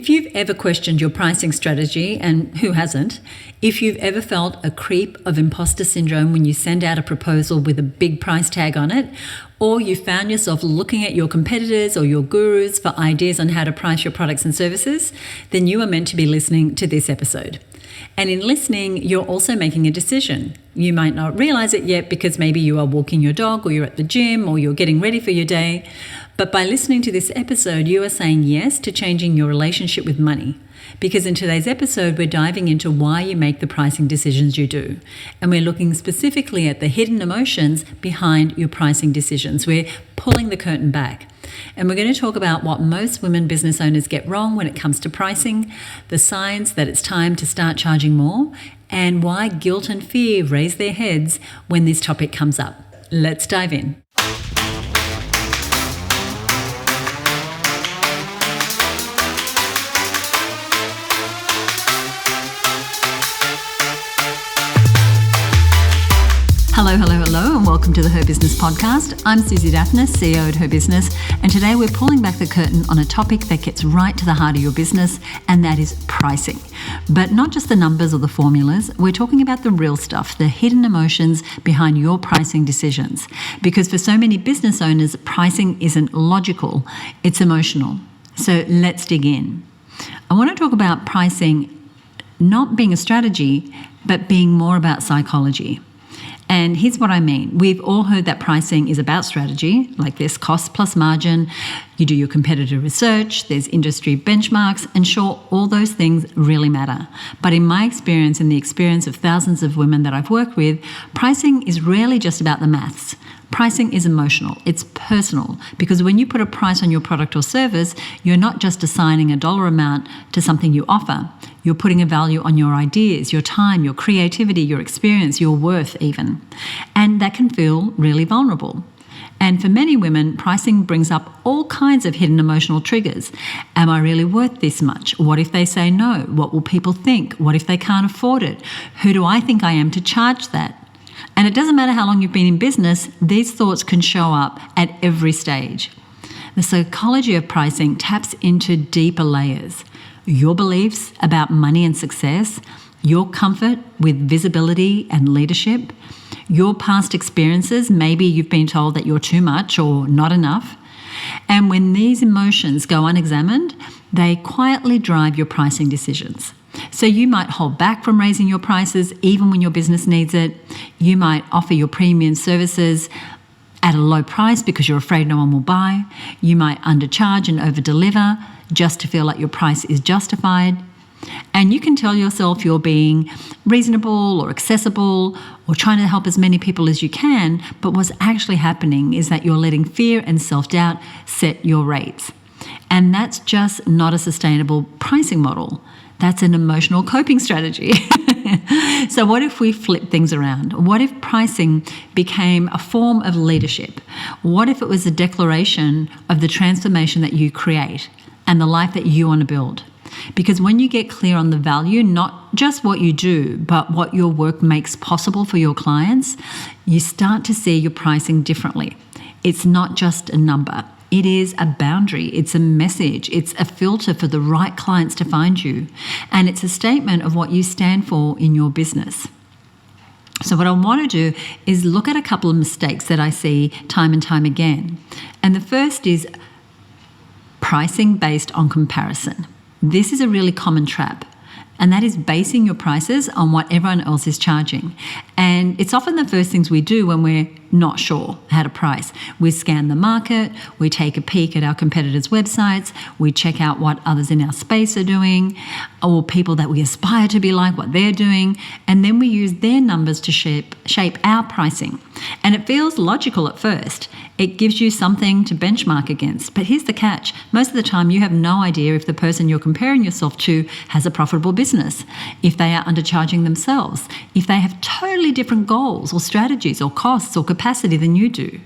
If you've ever questioned your pricing strategy, and who hasn't, if you've ever felt a creep of imposter syndrome when you send out a proposal with a big price tag on it, or you found yourself looking at your competitors or your gurus for ideas on how to price your products and services, then you are meant to be listening to this episode. And in listening, you're also making a decision. You might not realize it yet because maybe you are walking your dog, or you're at the gym, or you're getting ready for your day. But by listening to this episode, you are saying yes to changing your relationship with money. Because in today's episode, we're diving into why you make the pricing decisions you do. And we're looking specifically at the hidden emotions behind your pricing decisions. We're pulling the curtain back. And we're going to talk about what most women business owners get wrong when it comes to pricing, the signs that it's time to start charging more, and why guilt and fear raise their heads when this topic comes up. Let's dive in. Hello, and welcome to the Her Business Podcast. I'm Susie Daphnis, CEO at Her Business, and today we're pulling back the curtain on a topic that gets right to the heart of your business, and that is pricing. But not just the numbers or the formulas, we're talking about the real stuff, the hidden emotions behind your pricing decisions. Because for so many business owners, pricing isn't logical, it's emotional. So let's dig in. I want to talk about pricing not being a strategy, but being more about psychology. And here's what I mean. We've all heard that pricing is about strategy, like this cost plus margin. You do your competitor research, there's industry benchmarks, and sure, all those things really matter. But in my experience and the experience of thousands of women that I've worked with, pricing is rarely just about the maths. Pricing is emotional, it's personal, because when you put a price on your product or service, you're not just assigning a dollar amount to something you offer. You're putting a value on your ideas, your time, your creativity, your experience, your worth even. And that can feel really vulnerable. And for many women, pricing brings up all kinds of hidden emotional triggers. Am I really worth this much? What if they say no? What will people think? What if they can't afford it? Who do I think I am to charge that? And it doesn't matter how long you've been in business, these thoughts can show up at every stage. The psychology of pricing taps into deeper layers. Your beliefs about money and success, your comfort with visibility and leadership, your past experiences, maybe you've been told that you're too much or not enough. And when these emotions go unexamined, they quietly drive your pricing decisions. So you might hold back from raising your prices even when your business needs it. You might offer your premium services at a low price because you're afraid no one will buy. You might undercharge and overdeliver just to feel like your price is justified. And you can tell yourself you're being reasonable or accessible or trying to help as many people as you can, but what's actually happening is that you're letting fear and self-doubt set your rates. And that's just not a sustainable pricing model. That's an emotional coping strategy. So what if we flip things around? What if pricing became a form of leadership? What if it was a declaration of the transformation that you create and the life that you want to build? Because when you get clear on the value, not just what you do, but what your work makes possible for your clients, you start to see your pricing differently. It's not just a number. It is a boundary, it's a message, it's a filter for the right clients to find you, and it's a statement of what you stand for in your business. So what I want to do is look at a couple of mistakes that I see time and time again. And the first is pricing based on comparison. This is a really common trap. And that is basing your prices on what everyone else is charging. And it's often the first things we do when we're not sure how to price. We scan the market, we take a peek at our competitors' websites, we check out what others in our space are doing, or people that we aspire to be like, what they're doing, and then we use their numbers to shape our pricing. And it feels logical at first. It gives you something to benchmark against. But here's the catch. Most of the time, you have no idea if the person you're comparing yourself to has a profitable business, if they are undercharging themselves, if they have totally different goals or strategies or costs or capacity than you do.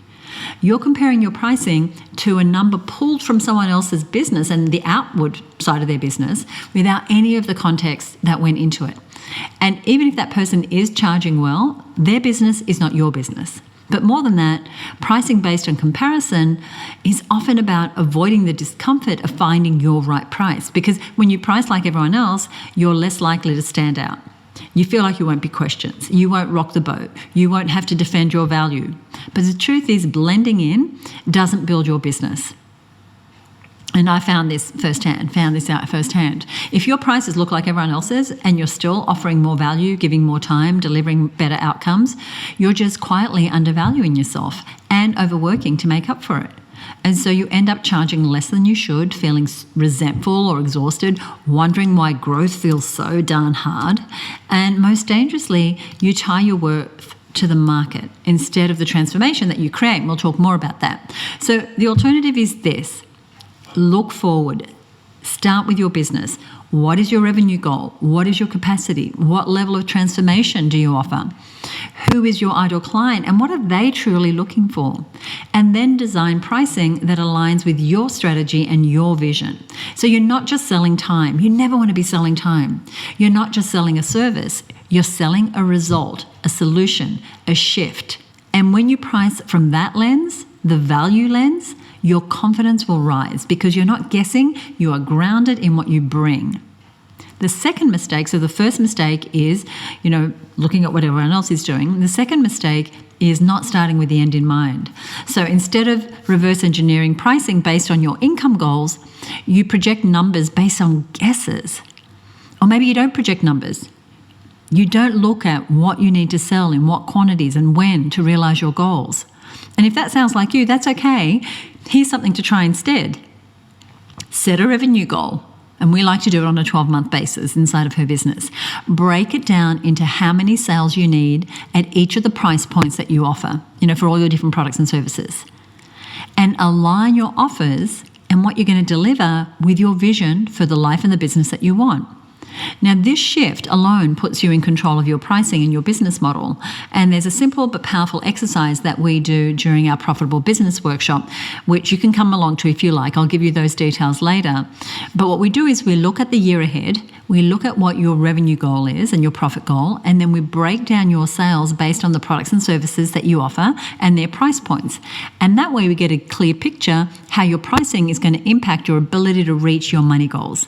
You're comparing your pricing to a number pulled from someone else's business and the outward side of their business without any of the context that went into it. And even if that person is charging well, their business is not your business. But more than that, pricing based on comparison is often about avoiding the discomfort of finding your right price, because when you price like everyone else, you're less likely to stand out. You feel like you won't be questioned. You won't rock the boat. You won't have to defend your value. But the truth is, blending in doesn't build your business. And I found this out firsthand. If your prices look like everyone else's and you're still offering more value, giving more time, delivering better outcomes, you're just quietly undervaluing yourself and overworking to make up for it. And so you end up charging less than you should, feeling resentful or exhausted, wondering why growth feels so darn hard. And most dangerously, you tie your worth to the market instead of the transformation that you create. And we'll talk more about that. So the alternative is this. Look forward. Start with your business. What is your revenue goal? What is your capacity? What level of transformation do you offer? Who is your ideal client and what are they truly looking for? And then design pricing that aligns with your strategy and your vision. So you're not just selling time. You never want to be selling time. You're not just selling a service. You're selling a result, a solution, a shift. And when you price from that lens, the value lens, your confidence will rise because you're not guessing, you are grounded in what you bring. The second mistake, so the first mistake is, looking at what everyone else is doing. The second mistake is not starting with the end in mind. So instead of reverse engineering pricing based on your income goals, you project numbers based on guesses. Or maybe you don't project numbers. You don't look at what you need to sell in what quantities and when to realize your goals. And if that sounds like you, that's okay. Here's something to try instead. Set a revenue goal. And we like to do it on a 12-month basis inside of her business. Break it down into how many sales you need at each of the price points that you offer, for all your different products and services. And align your offers and what you're going to deliver with your vision for the life and the business that you want. Now, this shift alone puts you in control of your pricing and your business model. And there's a simple but powerful exercise that we do during our Profitable Business Workshop, which you can come along to if you like. I'll give you those details later. But what we do is we look at the year ahead, we look at what your revenue goal is and your profit goal, and then we break down your sales based on the products and services that you offer and their price points. And that way we get a clear picture how your pricing is going to impact your ability to reach your money goals.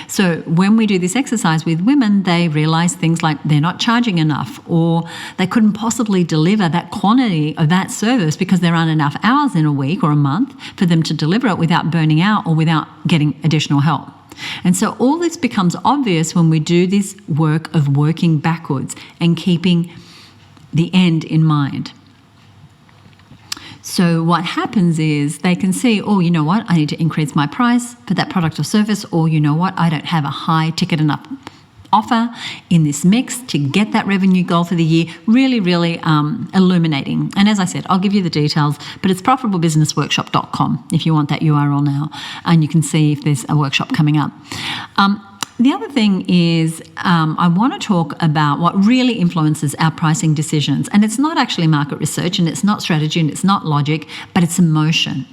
So when we do this exercise with women, they realize things like they're not charging enough, or they couldn't possibly deliver that quantity of that service because there aren't enough hours in a week or a month for them to deliver it without burning out or without getting additional help. And so all this becomes obvious when we do this work of working backwards and keeping the end in mind. So what happens is they can see, oh, you know what, I need to increase my price for that product or service, or you know what, I don't have a high ticket enough offer in this mix to get that revenue goal for the year. Really, really illuminating. And as I said, I'll give you the details, but it's profitablebusinessworkshop.com if you want that URL now, and you can see if there's a workshop coming up. The other thing is I want to talk about what really influences our pricing decisions. And it's not actually market research, and it's not strategy, and it's not logic, but it's emotion.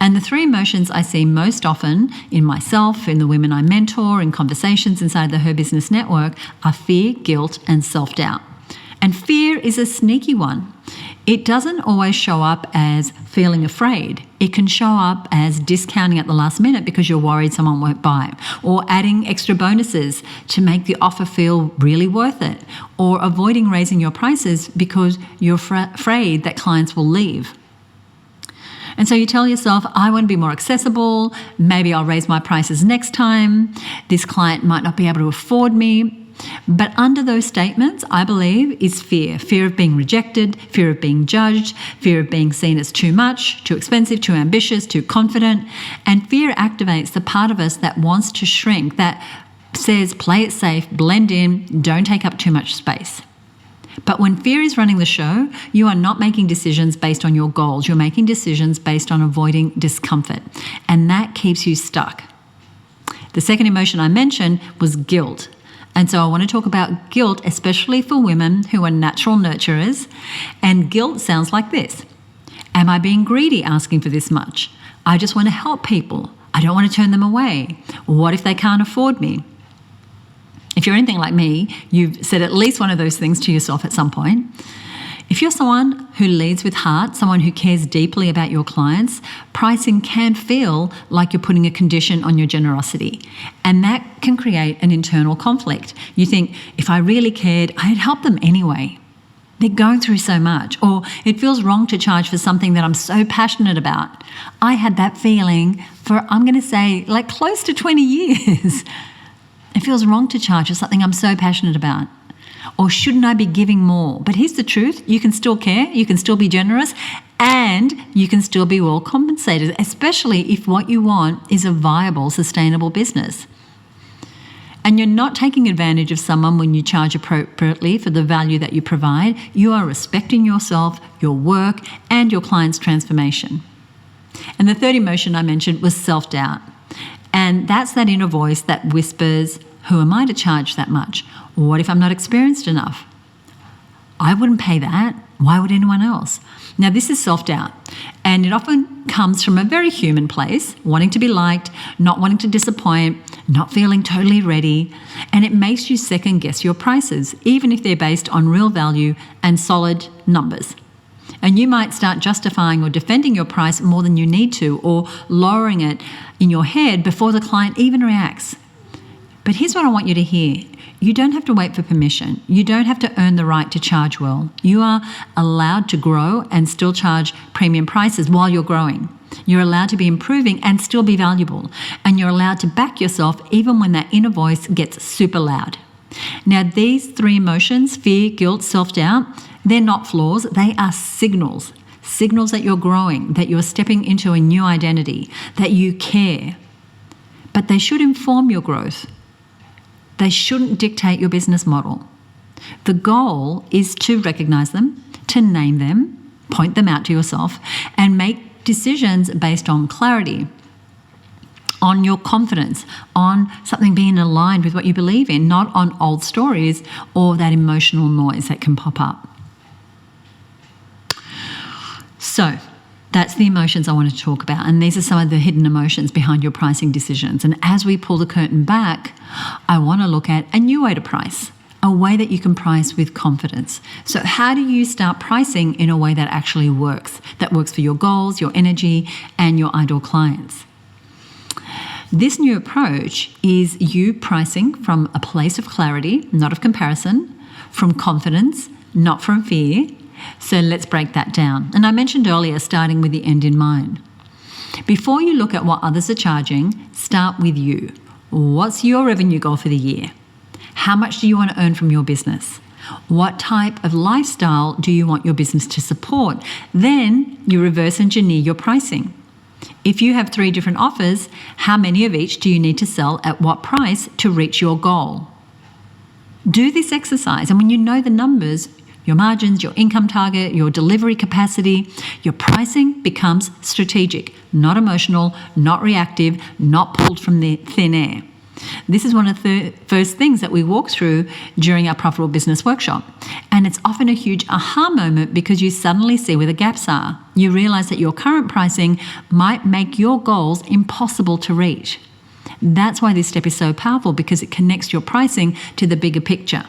And the three emotions I see most often in myself, in the women I mentor, in conversations inside the Her Business Network are fear, guilt, and self-doubt. And fear is a sneaky one. It doesn't always show up as feeling afraid. It can show up as discounting at the last minute because you're worried someone won't buy, or adding extra bonuses to make the offer feel really worth it, or avoiding raising your prices because you're afraid that clients will leave. And so you tell yourself, I want to be more accessible. Maybe I'll raise my prices next time. This client might not be able to afford me. But under those statements, I believe, is fear. Fear of being rejected, fear of being judged, fear of being seen as too much, too expensive, too ambitious, too confident. And fear activates the part of us that wants to shrink, that says play it safe, blend in, don't take up too much space. But when fear is running the show, you are not making decisions based on your goals. You're making decisions based on avoiding discomfort. And that keeps you stuck. The second emotion I mentioned was guilt. And so I want to talk about guilt, especially for women who are natural nurturers. And guilt sounds like this. Am I being greedy asking for this much? I just want to help people. I don't want to turn them away. What if they can't afford me? If you're anything like me, you've said at least one of those things to yourself at some point. If you're someone who leads with heart, someone who cares deeply about your clients, pricing can feel like you're putting a condition on your generosity. And that can create an internal conflict. You think, if I really cared, I'd help them anyway. They're going through so much. Or it feels wrong to charge for something that I'm so passionate about. I had that feeling for, I'm going to say, like close to 20 years. It feels wrong to charge for something I'm so passionate about. Or shouldn't I be giving more? But here's the truth. You can still care, you can still be generous, and you can still be well compensated, especially if what you want is a viable, sustainable business. And you're not taking advantage of someone when you charge appropriately for the value that you provide. You are respecting yourself, your work, and your client's transformation. And the third emotion I mentioned was self-doubt. And that's that inner voice that whispers, who am I to charge that much? What if I'm not experienced enough? I wouldn't pay that. Why would anyone else? Now, this is self-doubt, and it often comes from a very human place, wanting to be liked, not wanting to disappoint, not feeling totally ready, and it makes you second-guess your prices, even if they're based on real value and solid numbers. And you might start justifying or defending your price more than you need to, or lowering it in your head before the client even reacts. But here's what I want you to hear. You don't have to wait for permission. You don't have to earn the right to charge well. You are allowed to grow and still charge premium prices while you're growing. You're allowed to be improving and still be valuable. And you're allowed to back yourself even when that inner voice gets super loud. Now, these three emotions, fear, guilt, self-doubt, they're not flaws. They are signals. Signals that you're growing, that you're stepping into a new identity, that you care. But they should inform your growth. They shouldn't dictate your business model. The goal is to recognize them, to name them, point them out to yourself, and make decisions based on clarity, on your confidence, on something being aligned with what you believe in, not on old stories or that emotional noise that can pop up. So, that's the emotions I want to talk about. And these are some of the hidden emotions behind your pricing decisions. And as we pull the curtain back, I want to look at a new way to price, a way that you can price with confidence. So how do you start pricing in a way that actually works, that works for your goals, your energy, and your ideal clients? This new approach is you pricing from a place of clarity, not of comparison, from confidence, not from fear. So let's break that down. And I mentioned earlier, starting with the end in mind. Before you look at what others are charging, start with you. What's your revenue goal for the year? How much do you want to earn from your business? What type of lifestyle do you want your business to support? Then you reverse engineer your pricing. If you have 3 different offers, how many of each do you need to sell at what price to reach your goal? Do this exercise, and when you know the numbers, your margins, your income target, your delivery capacity, your pricing becomes strategic, not emotional, not reactive, not pulled from the thin air. This is one of the first things that we walk through during our Profitable Business Workshop. And it's often a huge aha moment because you suddenly see where the gaps are. You realize that your current pricing might make your goals impossible to reach. That's why this step is so powerful, because it connects your pricing to the bigger picture.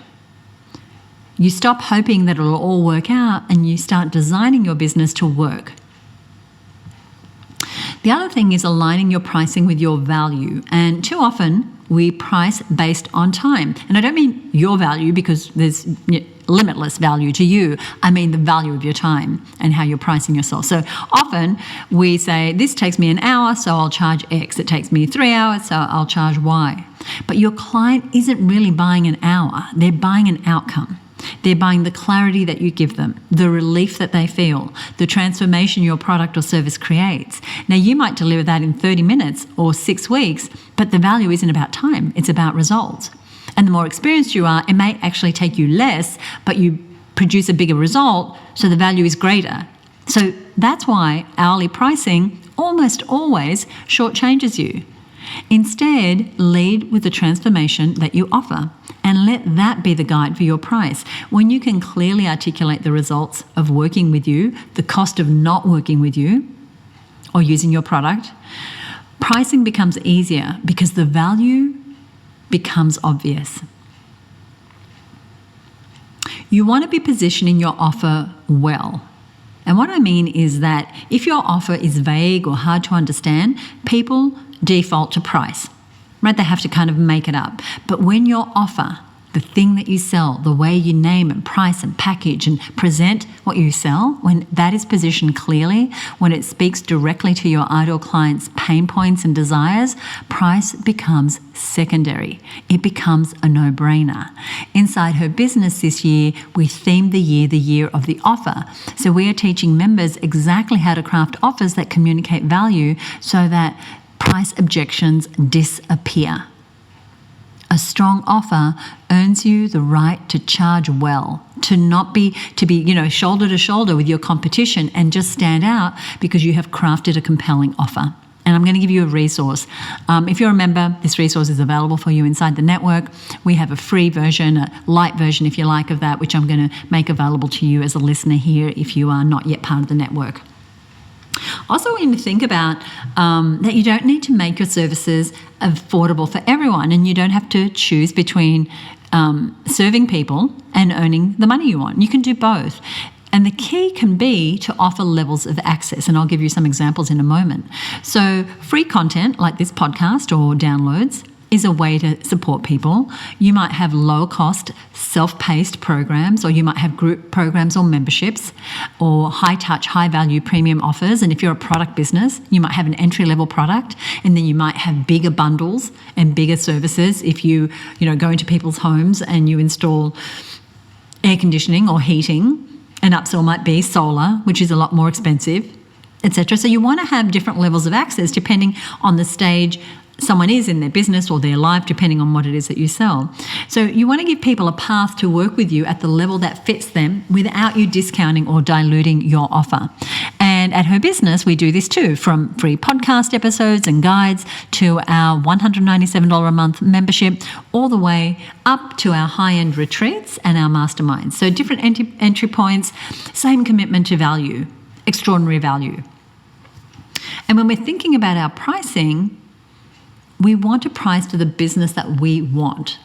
You stop hoping that it'll all work out and you start designing your business to work. The other thing is aligning your pricing with your value. And too often we price based on time. And I don't mean your value because there's limitless value to you. I mean the value of your time and how you're pricing yourself. So often we say, this takes me an hour, so I'll charge X. It takes me 3 hours, so I'll charge Y. But your client isn't really buying an hour. They're buying an outcome. They're buying the clarity that you give them, the relief that they feel, the transformation your product or service creates. Now, you might deliver that in 30 minutes or 6 weeks, but the value isn't about time. It's about results. And the more experienced you are, it may actually take you less, but you produce a bigger result, so the value is greater. So that's why hourly pricing almost always shortchanges you. Instead, lead with the transformation that you offer and let that be the guide for your price. When you can clearly articulate the results of working with you, the cost of not working with you or using your product, pricing becomes easier because the value becomes obvious. You want to be positioning your offer well. And what I mean is that if your offer is vague or hard to understand, people default to price, right? They have to kind of make it up. But when your offer, the thing that you sell, the way you name and price and package and present what you sell, when that is positioned clearly, when it speaks directly to your ideal client's pain points and desires, price becomes secondary. It becomes a no-brainer. Inside Her Business this year, we themed the year of the offer. So we are teaching members exactly how to craft offers that communicate value so that price objections disappear. A strong offer earns you the right to charge well, to be shoulder to shoulder with your competition and just stand out because you have crafted a compelling offer. And I'm going to give you a resource. If you're a member, this resource is available for you inside the network. We have a free version, a light version, if you like, of that, which I'm going to make available to you as a listener here if you are not yet part of the network. Also, when you think about that you don't need to make your services affordable for everyone, and you don't have to choose between serving people and earning the money you want. You can do both. And the key can be to offer levels of access, and I'll give you some examples in a moment. So free content like this podcast or downloads is a way to support people. You might have low-cost, self-paced programs, or you might have group programs or memberships, or high-touch, high-value premium offers. And if you're a product business, you might have an entry-level product, and then you might have bigger bundles and bigger services if you go into people's homes and you install air conditioning or heating. An upsell might be solar, which is a lot more expensive, etc. So you want to have different levels of access depending on the stage someone is in their business or their life, depending on what it is that you sell. So you want to give people a path to work with you at the level that fits them without you discounting or diluting your offer. And at Her Business, we do this too, from free podcast episodes and guides to our $197 a month membership, all the way up to our high-end retreats and our masterminds. So different entry points, same commitment to value, extraordinary value. And when we're thinking about our pricing, we want to price to the business that we want.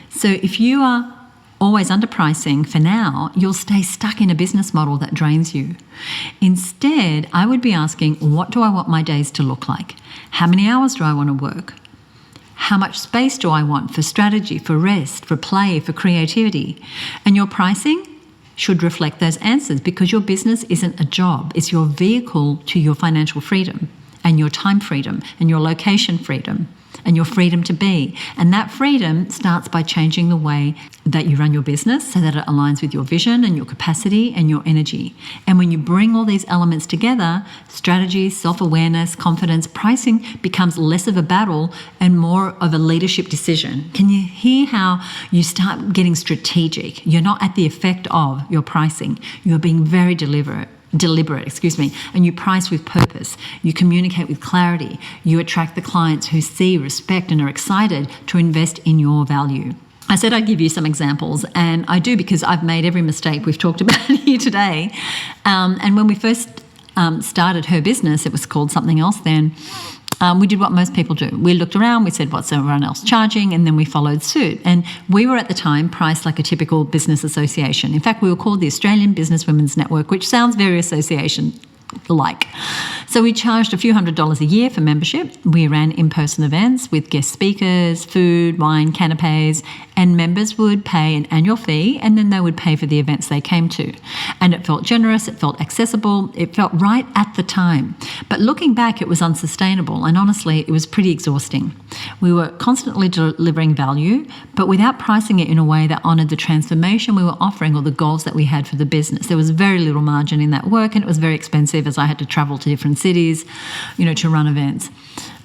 So if you are always underpricing for now, you'll stay stuck in a business model that drains you. Instead, I would be asking, what do I want my days to look like? How many hours do I want to work? How much space do I want for strategy, for rest, for play, for creativity? And your pricing should reflect those answers, because your business isn't a job. It's your vehicle to your financial freedom and your time freedom and your location freedom and your freedom to be. And that freedom starts by changing the way that you run your business so that it aligns with your vision and your capacity and your energy. And when you bring all these elements together, strategy, self-awareness, confidence, pricing becomes less of a battle and more of a leadership decision. Can you hear how you start getting strategic? You're not at the effect of your pricing. You're being very deliberate, and you price with purpose. You communicate with clarity. You attract the clients who see, respect, and are excited to invest in your value. I said I'd give you some examples, and I do, because I've made every mistake we've talked about here today. And when we first started Her Business, it was called something else then. We did what most people do. We looked around, we said, what's everyone else charging? And then we followed suit. And we were at the time priced like a typical business association. In fact, we were called the Australian Business Women's Network, which sounds very association-like. So we charged a few $100s a year for membership. We ran in-person events with guest speakers, food, wine, canapes, and members would pay an annual fee, and then they would pay for the events they came to. And it felt generous, it felt accessible, it felt right at the time. But looking back, it was unsustainable, and honestly, it was pretty exhausting. We were constantly delivering value, but without pricing it in a way that honoured the transformation we were offering or the goals that we had for the business. There was very little margin in that work, and it was very expensive as I had to travel to different cities, to run events,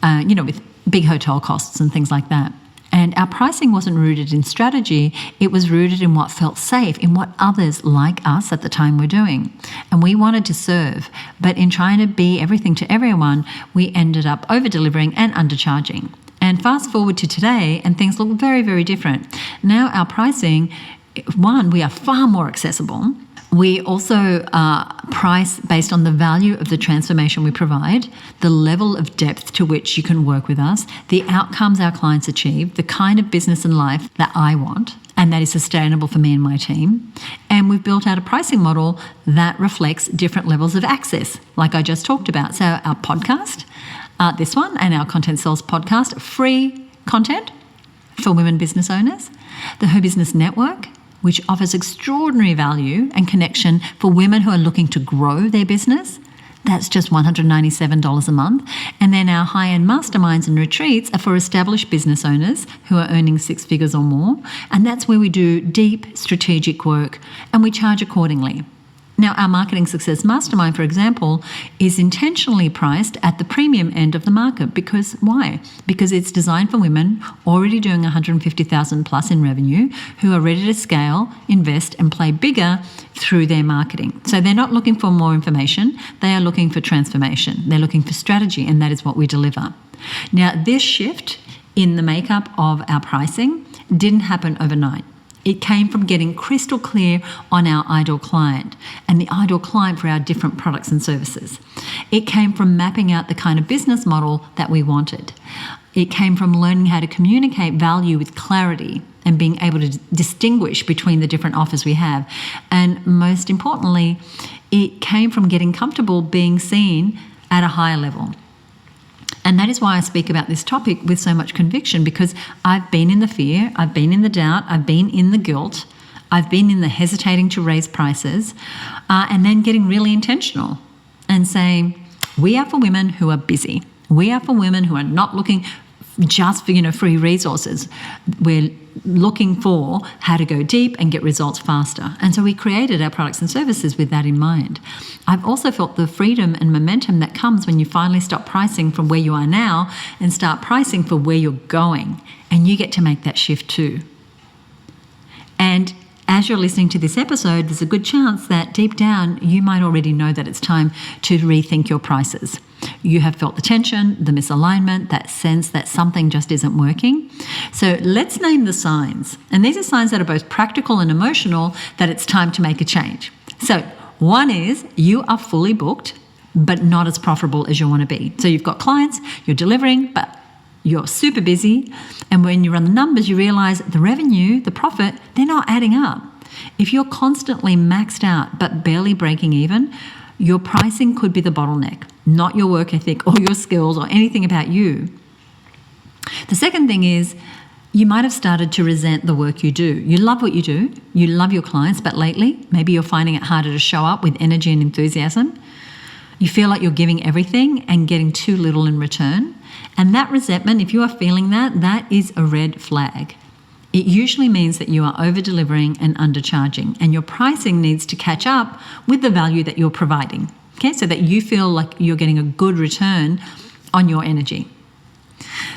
with big hotel costs and things like that. And our pricing wasn't rooted in strategy, it was rooted in what felt safe, in what others like us at the time were doing. And we wanted to serve, but in trying to be everything to everyone, we ended up over-delivering and undercharging. And fast forward to today, and things look very, very different. Now our pricing, one, we are far more accessible. We also price based on the value of the transformation we provide, the level of depth to which you can work with us, the outcomes our clients achieve, the kind of business and life that I want, and that is sustainable for me and my team. And we've built out a pricing model that reflects different levels of access, like I just talked about. So our podcast, this one, and our Content Sells podcast, free content for women business owners. The Her Business Network, which offers extraordinary value and connection for women who are looking to grow their business. That's just $197 a month. And then our high-end masterminds and retreats are for established business owners who are earning 6 figures or more. And that's where we do deep strategic work and we charge accordingly. Now, our Marketing Success Mastermind, for example, is intentionally priced at the premium end of the market. Because why? Because it's designed for women already doing $150,000 plus in revenue who are ready to scale, invest, and play bigger through their marketing. So they're not looking for more information. They are looking for transformation. They're looking for strategy, and that is what we deliver. Now, this shift in the makeup of our pricing didn't happen overnight. It came from getting crystal clear on our ideal client and the ideal client for our different products and services. It came from mapping out the kind of business model that we wanted. It came from learning how to communicate value with clarity and being able to distinguish between the different offers we have. And most importantly, it came from getting comfortable being seen at a higher level. And that is why I speak about this topic with so much conviction, because I've been in the fear, I've been in the doubt, I've been in the guilt, I've been in the hesitating to raise prices, and then getting really intentional and saying, we are for women who are busy. We are for women who are not looking just for, free resources. We're looking for how to go deep and get results faster. And so we created our products and services with that in mind. I've also felt the freedom and momentum that comes when you finally stop pricing from where you are now and start pricing for where you're going. And you get to make that shift too. And as you're listening to this episode, there's a good chance that deep down you might already know that it's time to rethink your prices. You have felt the tension, the misalignment, that sense that something just isn't working. So let's name the signs. And these are signs that are both practical and emotional that it's time to make a change. So one is you are fully booked, but not as profitable as you want to be. So you've got clients, you're delivering, but you're super busy. And when you run the numbers, you realize the revenue, the profit, they're not adding up. If you're constantly maxed out but barely breaking even, your pricing could be the bottleneck, not your work ethic or your skills or anything about you. The second thing is you might have started to resent the work you do. You love what you do. You love your clients, but lately maybe you're finding it harder to show up with energy and enthusiasm. You feel like you're giving everything and getting too little in return. And that resentment, if you are feeling that, that is a red flag. It usually means that you are over-delivering and undercharging, and your pricing needs to catch up with the value that you're providing, okay, so that you feel like you're getting a good return on your energy.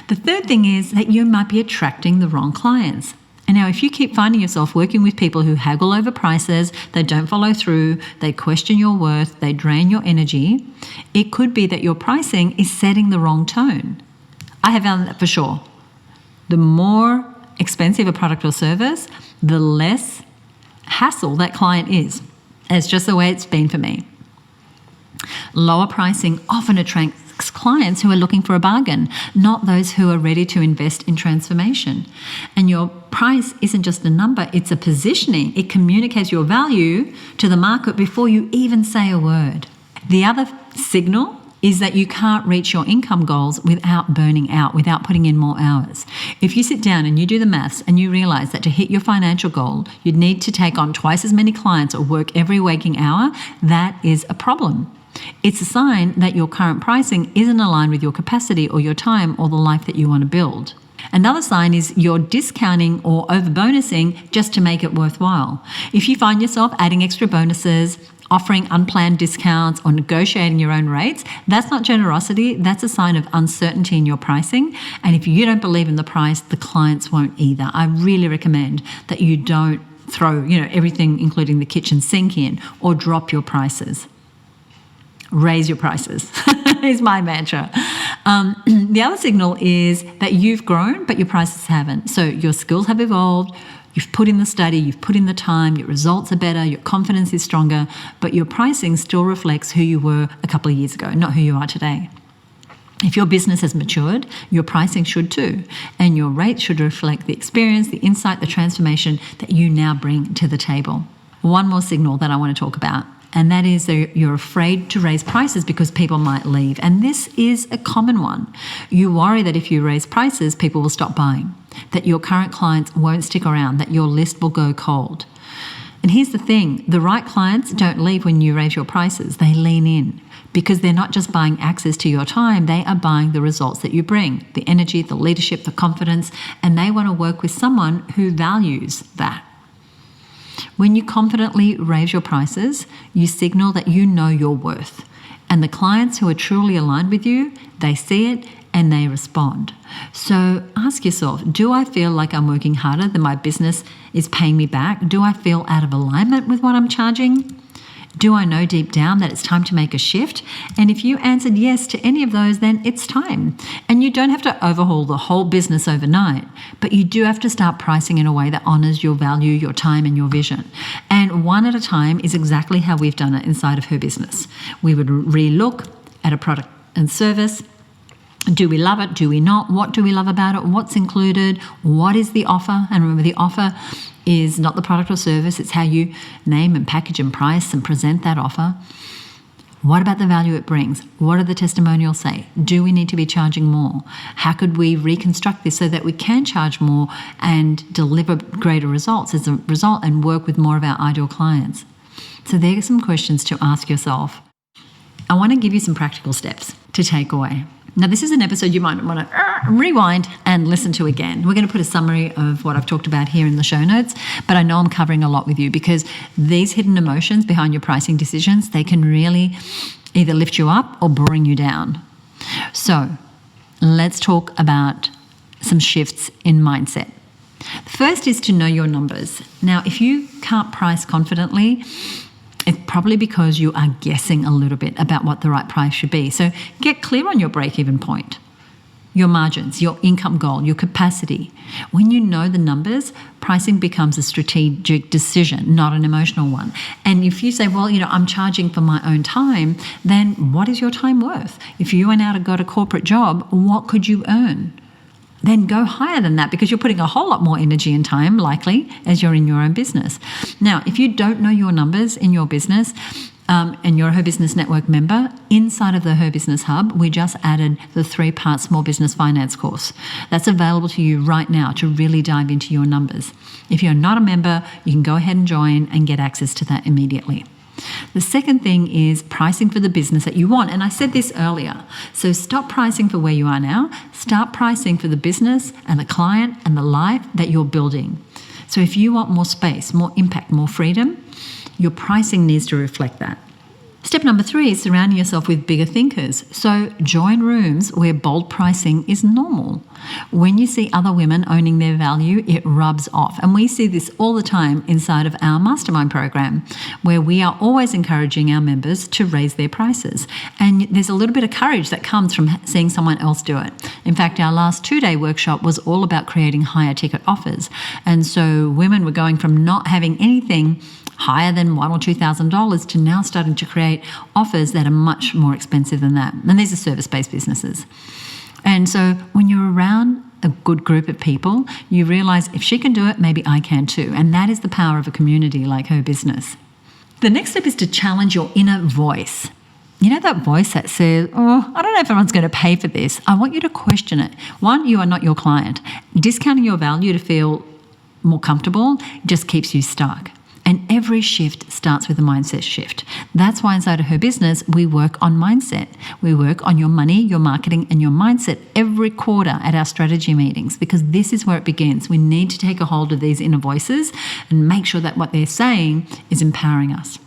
The third thing is that you might be attracting the wrong clients. And now if you keep finding yourself working with people who haggle over prices, they don't follow through, they question your worth, they drain your energy, it could be that your pricing is setting the wrong tone. I have found that for sure. The more expensive a product or service, the less hassle that client is. It's just the way it's been for me. Lower pricing often attracts clients who are looking for a bargain, not those who are ready to invest in transformation. And your price isn't just a number, it's a positioning. It communicates your value to the market before you even say a word. The other signal is that you can't reach your income goals without burning out, without putting in more hours. If you sit down and you do the maths and you realize that to hit your financial goal, you'd need to take on twice as many clients or work every waking hour, that is a problem. It's a sign that your current pricing isn't aligned with your capacity or your time or the life that you want to build. Another sign is you're discounting or over-bonusing just to make it worthwhile. If you find yourself adding extra bonuses, offering unplanned discounts or negotiating your own rates, that's not generosity, that's a sign of uncertainty in your pricing. And if you don't believe in the price, the clients won't either. I really recommend that you don't throw, everything including the kitchen sink in or drop your prices. Raise your prices is my mantra. The other signal is that you've grown, but your prices haven't. So your skills have evolved, you've put in the study, you've put in the time, your results are better, your confidence is stronger, but your pricing still reflects who you were a couple of years ago, not who you are today. If your business has matured, your pricing should too, and your rates should reflect the experience, the insight, the transformation that you now bring to the table. One more signal that I want to talk about, and that is that you're afraid to raise prices because people might leave. And this is a common one. You worry that if you raise prices, people will stop buying, that your current clients won't stick around, that your list will go cold. And here's the thing, the right clients don't leave when you raise your prices, they lean in, because they're not just buying access to your time, they are buying the results that you bring, the energy, the leadership, the confidence, and they want to work with someone who values that. When you confidently raise your prices, you signal that you know your worth. And the clients who are truly aligned with you, they see it and they respond. So ask yourself, do I feel like I'm working harder than my business is paying me back? Do I feel out of alignment with what I'm charging? Do I know deep down that it's time to make a shift? And if you answered yes to any of those, then it's time. And you don't have to overhaul the whole business overnight, but you do have to start pricing in a way that honors your value, your time, and your vision. And one at a time is exactly how we've done it inside of Her Business. We would re-look at a product and service. Do we love it? Do we not? What do we love about it? What's included? What is the offer? And remember, the offer is not the product or service. It's how you name and package and price and present that offer. What about the value it brings? What do the testimonials say? Do we need to be charging more? How could we reconstruct this so that we can charge more and deliver greater results as a result and work with more of our ideal clients? So there are some questions to ask yourself. I want to give you some practical steps to take away. Now, this is an episode you might want to rewind and listen to again. We're going to put a summary of what I've talked about here in the show notes, but I know I'm covering a lot with you because these hidden emotions behind your pricing decisions, they can really either lift you up or bring you down. So let's talk about some shifts in mindset. The first is to know your numbers. Now, if you can't price confidently, it's probably because you are guessing a little bit about what the right price should be. So get clear on your break-even point, your margins, your income goal, your capacity. When you know the numbers, pricing becomes a strategic decision, not an emotional one. And if you say, well, I'm charging for my own time, then what is your time worth? If you went out and got a corporate job, what could you earn? Then go higher than that because you're putting a whole lot more energy and time, likely, as you're in your own business. Now, if you don't know your numbers in your business and you're a Her Business Network member, inside of the Her Business Hub, we just added the 3-part small business finance course. That's available to you right now to really dive into your numbers. If you're not a member, you can go ahead and join and get access to that immediately. The second thing is pricing for the business that you want. And I said this earlier. So stop pricing for where you are now. Start pricing for the business and the client and the life that you're building. So if you want more space, more impact, more freedom, your pricing needs to reflect that. Step number 3 is surrounding yourself with bigger thinkers. So join rooms where bold pricing is normal. When you see other women owning their value, it rubs off. And we see this all the time inside of our mastermind program, where we are always encouraging our members to raise their prices. And there's a little bit of courage that comes from seeing someone else do it. In fact, our last 2-day workshop was all about creating higher ticket offers. And so women were going from not having anything higher than $1,000 or $2,000 to now starting to create offers that are much more expensive than that. And these are service-based businesses. And so when you're around a good group of people, you realize if she can do it, maybe I can too. And that is the power of a community like Her Business. The next step is to challenge your inner voice. You know that voice that says, I don't know if everyone's going to pay for this. I want you to question it. 1, you are not your client. Discounting your value to feel more comfortable just keeps you stuck. And every shift starts with a mindset shift. That's why inside of Her Business, we work on mindset. We work on your money, your marketing, and your mindset every quarter at our strategy meetings, because this is where it begins. We need to take a hold of these inner voices and make sure that what they're saying is empowering us.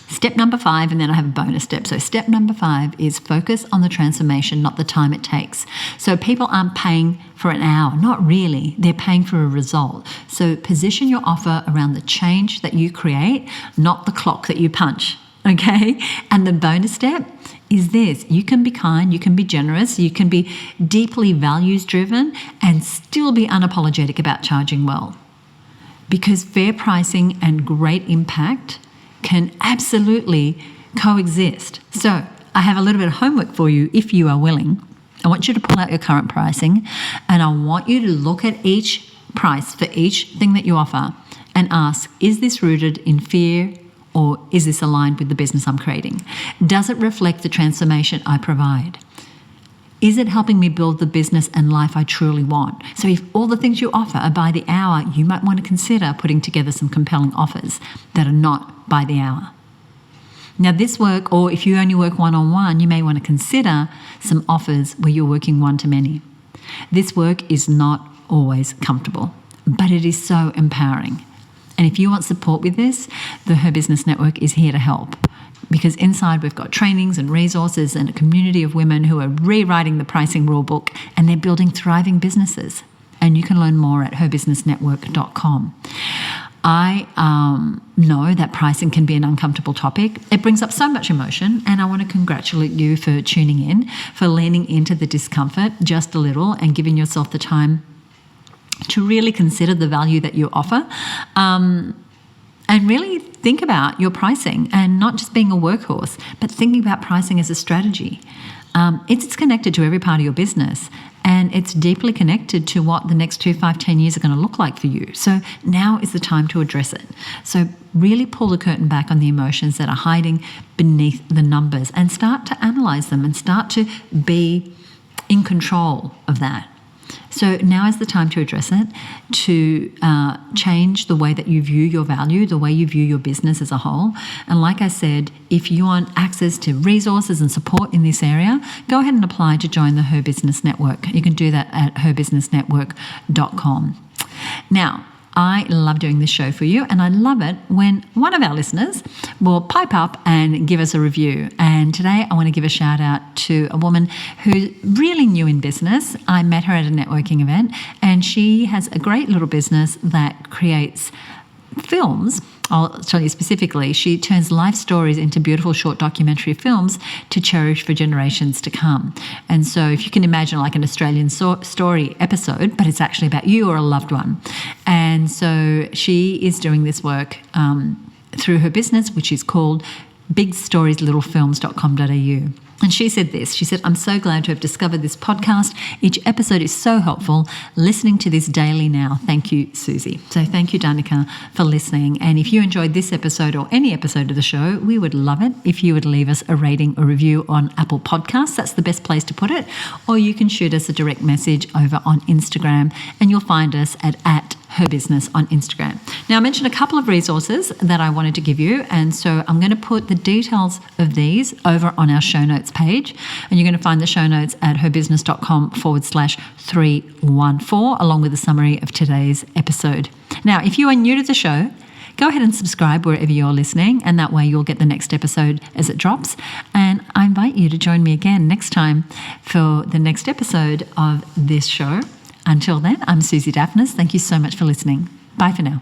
Step number 5, and then I have a bonus step. So step number 5 is focus on the transformation, not the time it takes. So people aren't paying for an hour, not really. They're paying for a result. So position your offer around the change that you create, not the clock that you punch, okay? And the bonus step is this. You can be kind, you can be generous, you can be deeply values-driven and still be unapologetic about charging well. Because fair pricing and great impact can absolutely coexist. So I have a little bit of homework for you if you are willing. I want you to pull out your current pricing, and I want you to look at each price for each thing that you offer and ask, is this rooted in fear, or is this aligned with the business I'm creating? Does it reflect the transformation I provide? Is it helping me build the business and life I truly want? So if all the things you offer are by the hour, you might want to consider putting together some compelling offers that are not by the hour. Now this work, or if you only work one-on-one, you may want to consider some offers where you're working one-to-many. This work is not always comfortable, but it is so empowering. And if you want support with this, the Her Business Network is here to help. Because inside we've got trainings and resources and a community of women who are rewriting the pricing rulebook, and they're building thriving businesses. And you can learn more at herbusinessnetwork.com. I know that pricing can be an uncomfortable topic. It brings up so much emotion, and I want to congratulate you for tuning in, for leaning into the discomfort just a little and giving yourself the time to really consider the value that you offer. And really think about your pricing, and not just being a workhorse, but thinking about pricing as a strategy. It's connected to every part of your business, and it's deeply connected to what the next 2, 5, 10 years are going to look like for you. So now is the time to address it. So really pull the curtain back on the emotions that are hiding beneath the numbers, and start to analyze them and start to be in control of that. So now is the time to address it, to change the way that you view your value, the way you view your business as a whole. And like I said, if you want access to resources and support in this area, go ahead and apply to join the Her Business Network. You can do that at herbusinessnetwork.com. Now, I love doing this show for you, and I love it when one of our listeners will pipe up and give us a review. And today I want to give a shout out to a woman who's really new in business. I met her at a networking event, and she has a great little business that creates films. I'll tell you specifically, she turns life stories into beautiful short documentary films to cherish for generations to come. And so if you can imagine like an Australian story episode, but it's actually about you or a loved one. And so she is doing this work through her business, which is called bigstorieslittlefilms.com.au. And she said this, she said, I'm so glad to have discovered this podcast. Each episode is so helpful. Listening to this daily now. Thank you, Susie. So thank you, Danica, for listening. And if you enjoyed this episode or any episode of the show, we would love it if you would leave us a rating or review on Apple Podcasts. That's the best place to put it. Or you can shoot us a direct message over on Instagram, and you'll find us at Her Business on Instagram. Now, I mentioned a couple of resources that I wanted to give you, and so I'm going to put the details of these over on our show notes page, and you're going to find the show notes at herbusiness.com/314, along with a summary of today's episode. Now, if you are new to the show, go ahead and subscribe wherever you're listening, and that way you'll get the next episode as it drops. And I invite you to join me again next time for the next episode of this show. Until then, I'm Susie Daphnis. Thank you so much for listening. Bye for now.